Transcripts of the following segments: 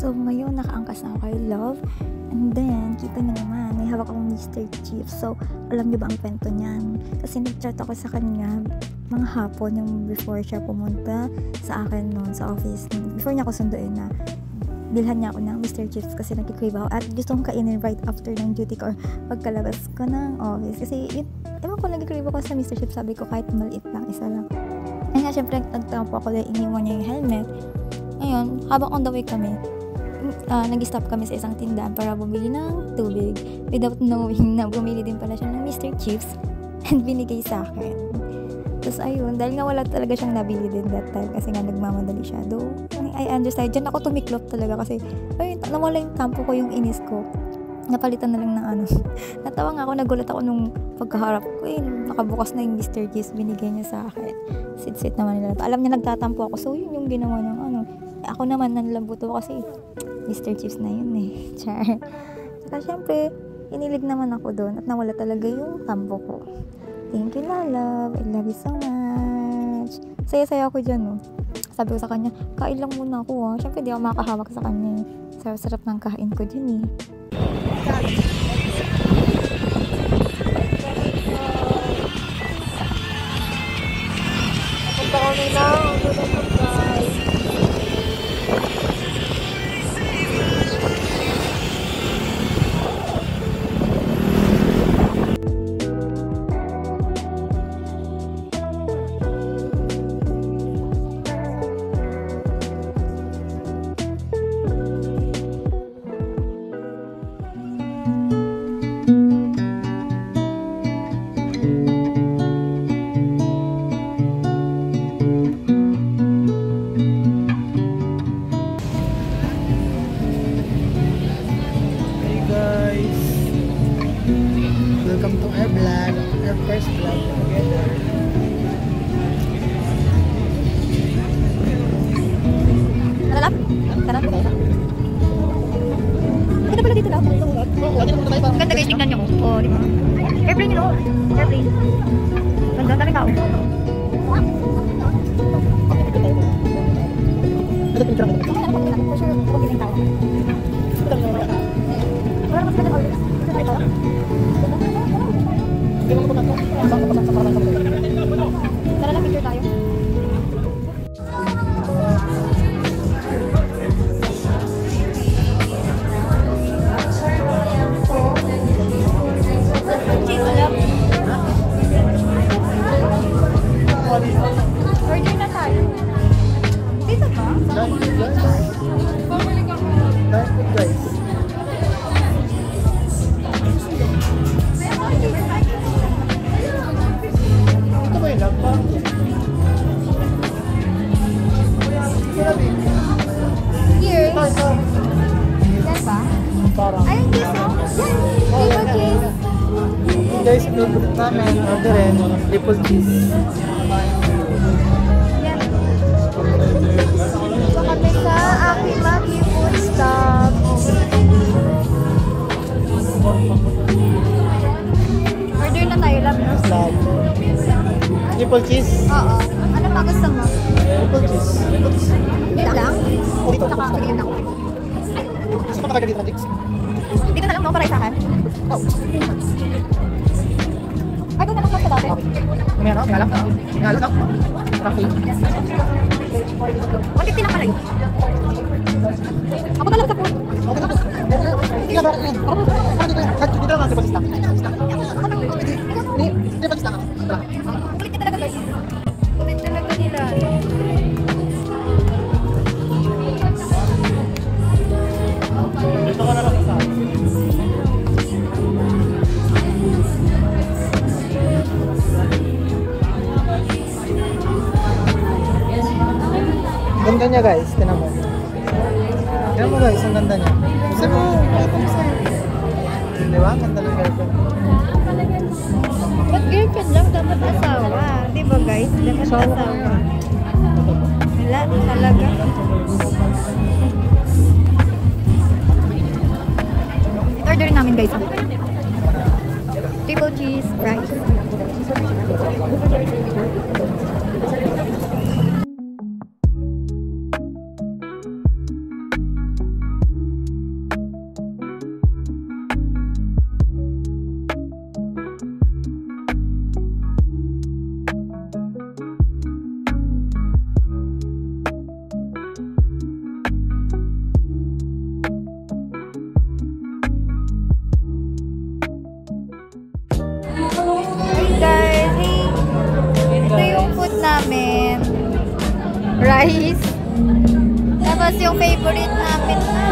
So, ngayon, nakaangkas na ako kay Love. And then, kita niyo naman, may hawak akong Mr. Chief. So, alam niyo ba ang kwento niyan? Kasi nag-chat ako sa kanya mga hapon yung before siya pumunta sa akin noon sa office. Before niya ako sunduin na bilhan niya ako ng Mr. Chips kasi nagkikrave ako at gusto kong kainin right after ng duty ko or pagkalabas ko ng office. Kasi, ewan ko, nagkikrave ako sa Mr. Chips. Sabi ko, kahit maliit lang, isa lang. And nga, syempre, nagtampo ako dahil iniwan niya yung helmet. Ngayon, habang on the way kami, nag-stop kami sa isang tindahan para bumili ng tubig without knowing na bumili din pala siya ng Mr. Chips and binigay sa akin. Tapos ayun, dahil nga wala talaga siyang nabili din that time kasi nga nagmamadali siya. Though, I understand. Diyan ako tumiklop talaga kasi ayun, nawala yung tampo ko, yung inis ko. Napalitan na lang ng ano. Natawa nga ako, nagulat ako nung pagkaharap ko. Nakabukas na yung Mr. Chips, binigay niya sa akin. Sit-sit naman nila. Alam niya nagtatampo ako. So, yun yung ginawa ng ano. Ako naman, nanlabuto kasi Mr. Chips na yun eh. Char. Saka syempre, inilig naman ako doon at nawala talaga yung tampo ko. Thank you, Love. I love you so much. Saya-saya ako dyan, no. Sabi ko sa kanya, kain lang muna ako, ha. Syempre, di ako makakahawak sa kanya, eh. Sarap ng kain ko dyan, eh. Punta kami lang. Welcome to our vlog, our first vlog together. Lalap? Sarap? Maganda pala dito daw. Ganda guys, tignan nyo. Oo, di ba? Airplane yun, airplane. Ganda, dami tao. Tara lang, picture tayo. Order na tayo. Dito ba? Guys. Ito ba yung lagpa? Here. Yan ba? Parang. Ayun, cheese, no? Yan. Triple cheese. Guys, favorite namin, orderin, triple cheese. Yan. Ito kami sa Akimaki Food Stop. Order na tayo, love, no? Love. Triple cheese? Oo. Ano pa gusto mo? Triple cheese. Yan lang? Dito. Tsaka, sige na. Gusto pa talaga dito, Dix? Dito na lang, no? Para sa akin. Oh. Ay, doon na lang sa dati. May ano? May alak? May alak? Coffee? 150 lang pala yun. Ako na lang sa food. Hindi ka ba? Dito lang ang triple cheese lang. Triple cheese lang. Kulit ka talaga, guys. Kulit talaga nila. Dito ka na lang isa. Ganda niya guys, tinan mo. Tinan mo guys, ang ganda niya. Gusto mo, di ba? Ganda lang girlfriend. Ba't girlfriend lang? Dapat asawa. Di ba, guys? Dapat asawa. Wala, talaga. Order namin, guys. Triple cheese, rice. yung favorite namin na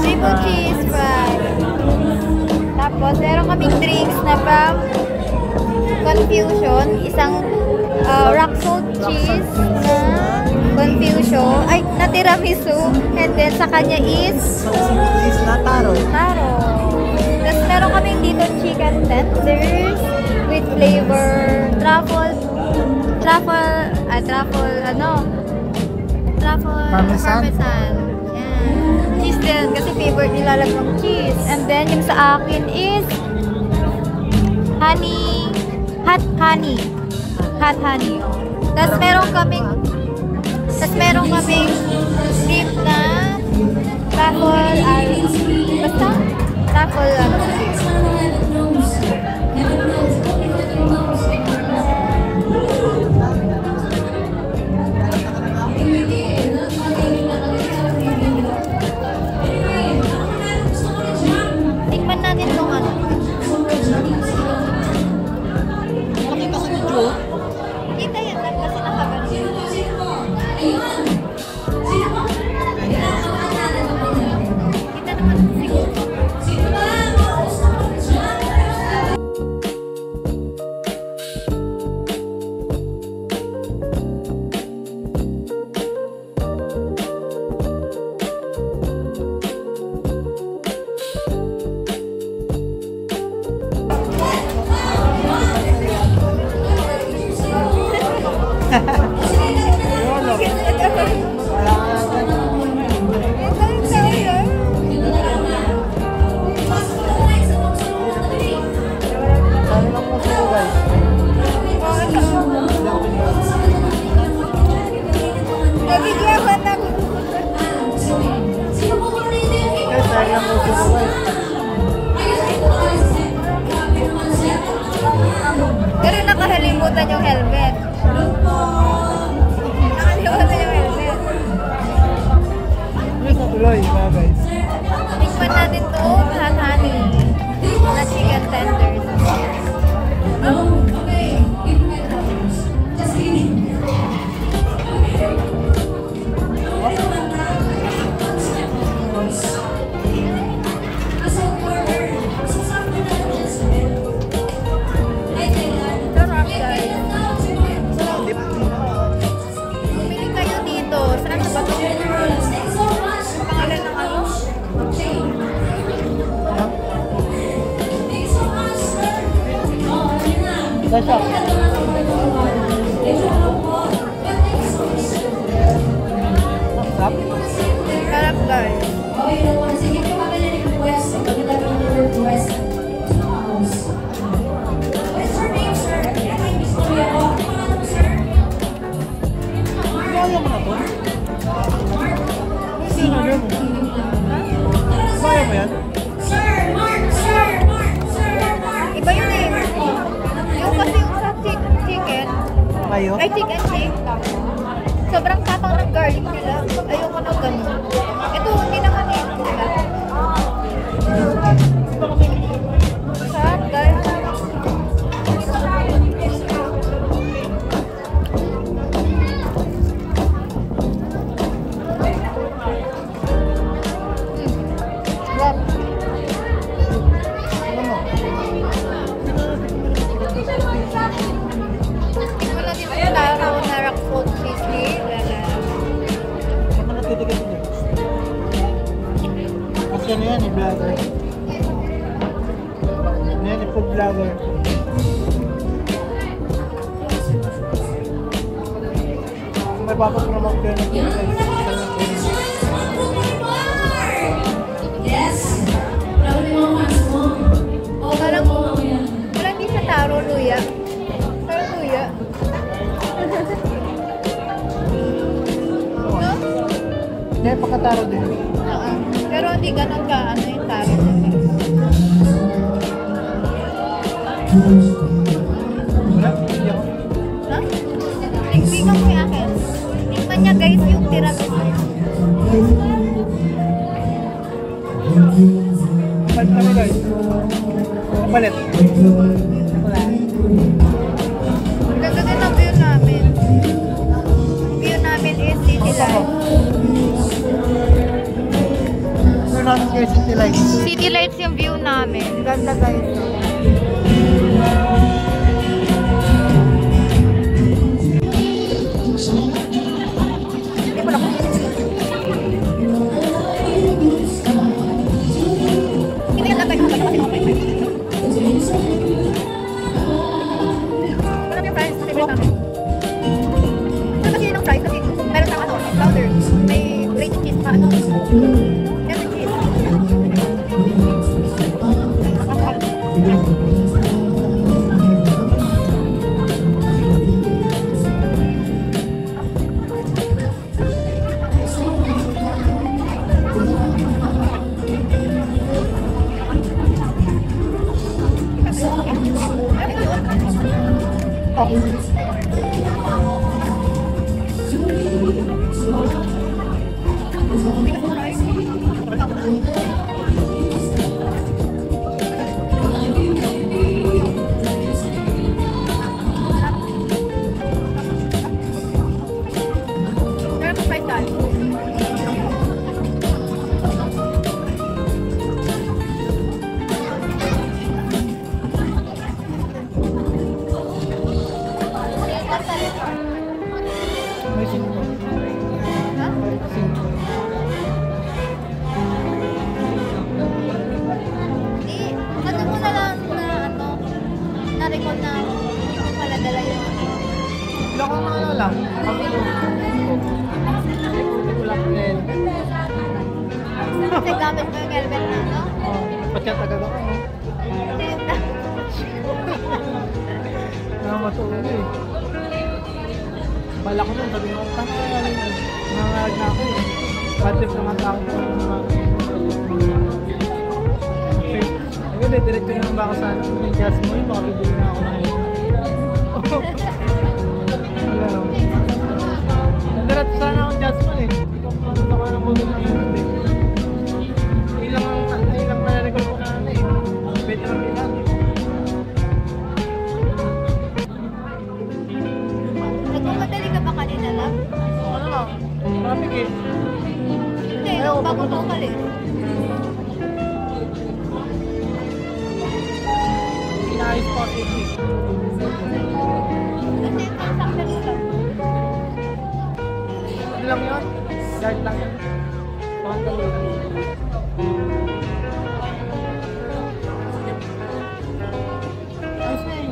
triple cheese fries. Tapos, meron kaming drinks na from Confusion. Isang rock salt cheese na Confusion. Ay, na tiramisu. And then, sa kanya is Cheese na taro. taro. Tapos, meron kaming dito chicken tenders with flavor truffle, Parmesan. Yan. Cheese din, kasi favorite nilalag ng cheese. And then, yung sa akin is hot honey. Tapos meron kaming dip na truffle tikman natin tong ano. Nakita sa video. Kita yan lang kasi nakaganon. Kita naman siguro. Pero nakahalimutan yung helmet. Nakahalimutan yung helmet. Yes, natuloy mga guys. Tikman natin to, hot honey. Na chicken tenders. Sarap guys. Bumili kayo dito. Saan ba ito? Pangalan ng ano? Dasha. Sarap guys. Kaya mo na to? Sino yun? Kaya mo yan? Iba yun eh. Yung kasi yung sa chicken. Kayo? Ay, chicken shake. Sobrang tapang ng garlic nila. Ayoko ng ganun. Ito, hindi naman eh. Sarap guys. Sarap. Wala din ang taro na rock salt cheese ni Lala. Ako natitigas niya. Kasi ano yan, vlogger. Ano yan, food vlogger. Kung may papapromote kayo ng food guys. Parang hindi siya taro, luya. Taro, luya. No? Kaya pagkataro din. Oo. Pero hindi ganun ka, ano yung taro niya. Wala, hindi ako. No? Tignan mo yung akin. Tignan niya guys yung tiramisu. Kapalit kami guys. Kapalit. Wala. Ganda din ang view namin. View namin is City Life. Tapos yung city lights. City lights yung view namin. Ganda guys. Kasi gamit mo yung helmet na, no? Oo, nagpachat agad ako. Matulog eh. Bala ko nun, sabi ko, paano ko namin yun? Nangarag na ako eh. Bad trip naman ako ko ng mga... Okay. Ayun eh, diretso naman ba ako sa yung gas mo yun? Baka bibili na ako ng yun. Wala lang. Nandirat sana akong gas mo eh. Hindi ko paano ako ng mga ng yun. Ilang narinig ko na ano eh. Veteran bilang. Nagmamadali ka ba kanina lang? Ano lang? Traffic eh. Hindi, bago ka umalis. Inaayos pa ako eh. Kasi transaction mo lang. Ano lang yun? Guard lang yun. Pakantalo lang. Ayos na eh.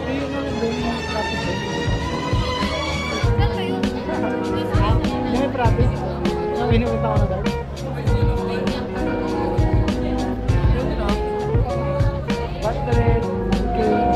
Ayun na lang doon yung traffic eh. Saan kayo? Yung may traffic. Yung pinupunta ko na guard. Yun na. Ba't ka rin? Okay.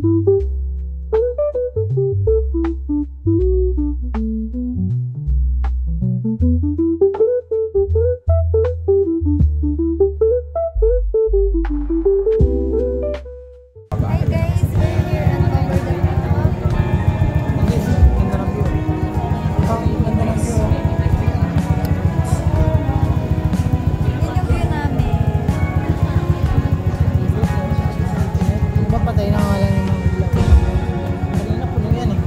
Thank you. Patay na nga lang yung mga ilaw. Kanina puno yan eh.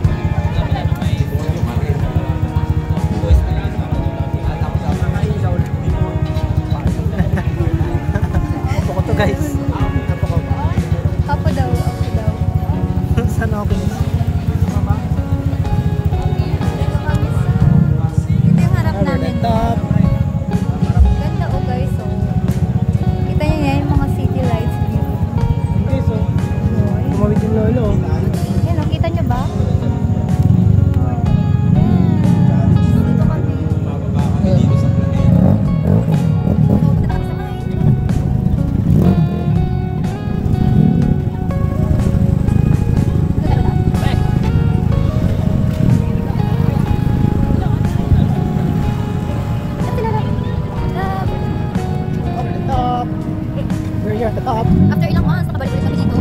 Opo ko to guys. Opo ko. Apo daw, apo daw. Saan ako pinis? Mama. Ito yung harap namin. Top. Ganda oh guys, oh. Kita niyo yan, yung mga city lights view. Okay, so. Tumawid yung lolo. Yan, oh, kita niyo ba? Dito kami. Top. We're here at the top. After ilang months, nakabalik ulit kami dito.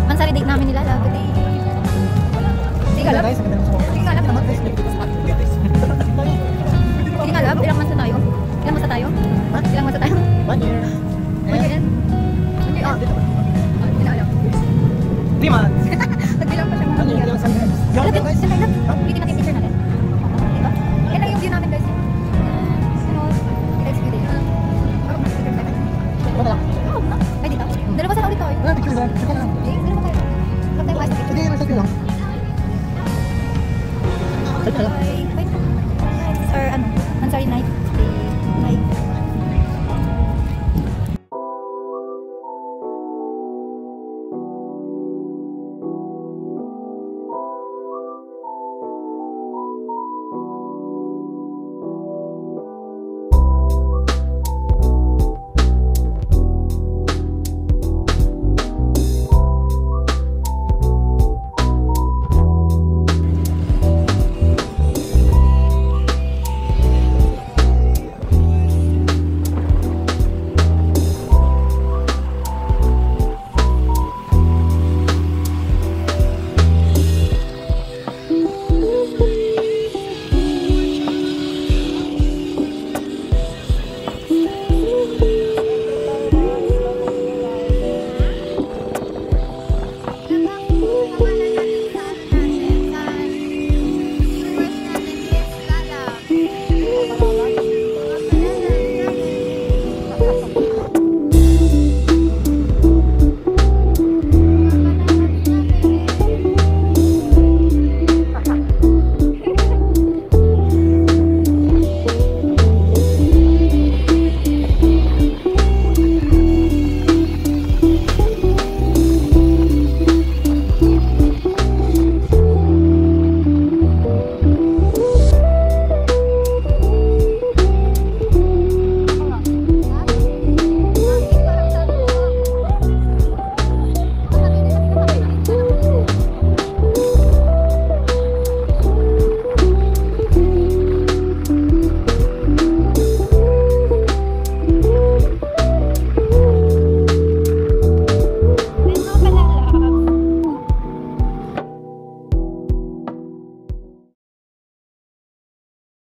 Mansari date namin nila, lapit eh. Sige, alam. Guys, maganda mo. Sige, alam. Hindi nga alam, ilang months na tayo? Ilang months na tayo? Ha? Ilang months na tayo? 1 year. Hindi, hindi alam. 3 months.